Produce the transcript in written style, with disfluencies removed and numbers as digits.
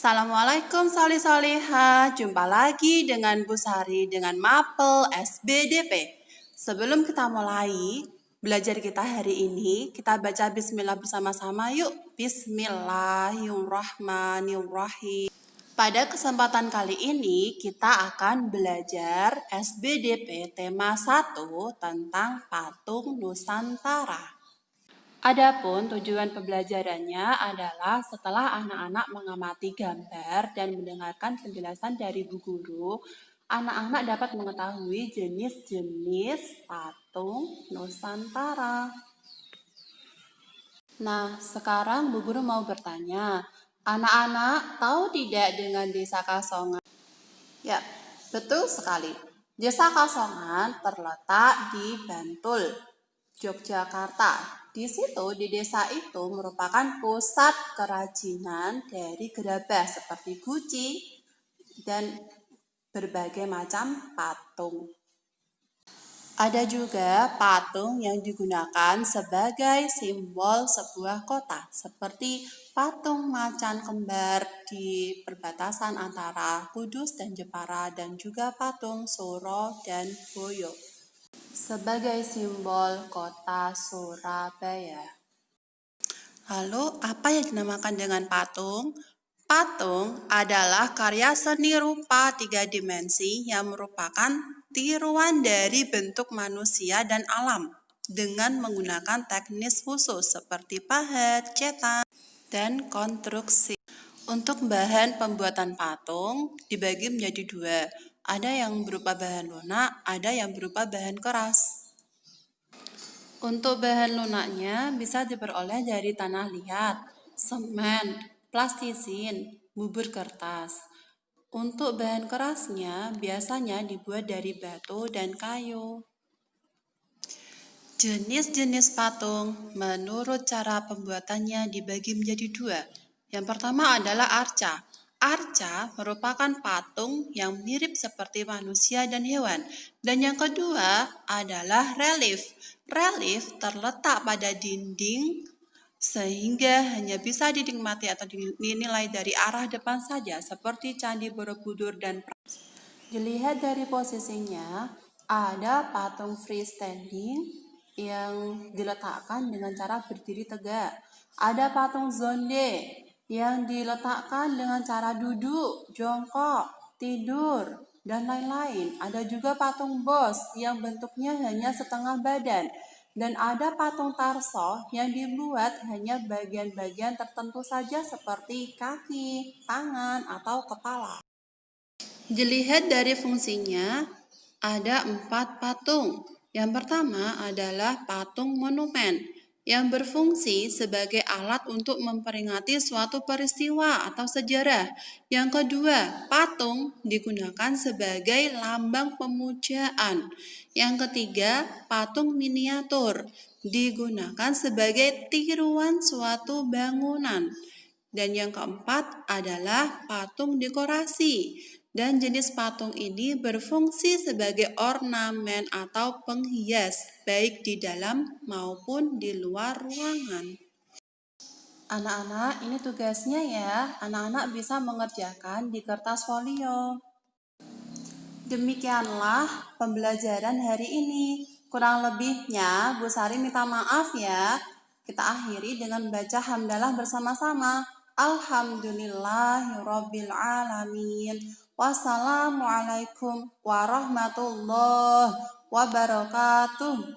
Assalamualaikum solih-solihah, jumpa lagi dengan Bu Sari dengan Mapel SBDP. Sebelum kita mulai belajar kita hari ini, kita baca bismillah bersama-sama yuk. Bismillahirrahmanirrahim. Pada kesempatan kali ini kita akan belajar SBDP tema 1 tentang patung Nusantara. Adapun tujuan pembelajarannya adalah setelah anak-anak mengamati gambar dan mendengarkan penjelasan dari Bu Guru, anak-anak dapat mengetahui jenis-jenis patung Nusantara. Nah, sekarang Bu Guru mau bertanya, anak-anak tahu tidak dengan Desa Kasongan? Ya, betul sekali. Desa Kasongan terletak di Bantul, Yogyakarta. Di situ, di desa itu merupakan pusat kerajinan dari gerabah seperti guci dan berbagai macam patung. Ada juga patung yang digunakan sebagai simbol sebuah kota, seperti patung macan kembar di perbatasan antara Kudus dan Jepara, dan juga patung Suro dan Boyo sebagai simbol kota Surabaya. Lalu, apa yang dinamakan dengan patung? Patung adalah karya seni rupa 3 dimensi yang merupakan tiruan dari bentuk manusia dan alam dengan menggunakan teknis khusus seperti pahat, cetak, dan konstruksi. Untuk bahan pembuatan patung dibagi menjadi 2. Ada yang berupa bahan lunak, ada yang berupa bahan keras. Untuk bahan lunaknya bisa diperoleh dari tanah liat, semen, plastisin, bubur kertas. Untuk bahan kerasnya biasanya dibuat dari batu dan kayu. Jenis-jenis patung menurut cara pembuatannya dibagi menjadi 2. Yang pertama adalah arca. Arca merupakan patung yang mirip seperti manusia dan hewan. Dan yang kedua adalah relief. Relief terletak pada dinding sehingga hanya bisa dinikmati atau dinilai dari arah depan saja seperti Candi Borobudur dan dilihat dari posisinya, ada patung freestanding yang diletakkan dengan cara berdiri tegak. Ada patung zonde yang diletakkan dengan cara duduk, jongkok, tidur, dan lain-lain. Ada juga patung bos yang bentuknya hanya setengah badan. Dan ada patung tarso yang dibuat hanya bagian-bagian tertentu saja seperti kaki, tangan, atau kepala. Dilihat dari fungsinya, ada 4 patung. Yang pertama adalah patung monumen yang berfungsi sebagai alat untuk memperingati suatu peristiwa atau sejarah. Yang kedua, patung digunakan sebagai lambang pemujaan. Yang ketiga, patung miniatur digunakan sebagai tiruan suatu bangunan. Dan yang keempat adalah patung dekorasi. Dan jenis patung ini berfungsi sebagai ornamen atau penghias, baik di dalam maupun di luar ruangan. Anak-anak, ini tugasnya ya. Anak-anak bisa mengerjakan di kertas folio. Demikianlah pembelajaran hari ini. Kurang lebihnya, Bu Sari minta maaf ya. Kita akhiri dengan baca hamdalah bersama-sama. Alhamdulillahirabbil alamin. Wassalamualaikum warahmatullahi wabarakatuh.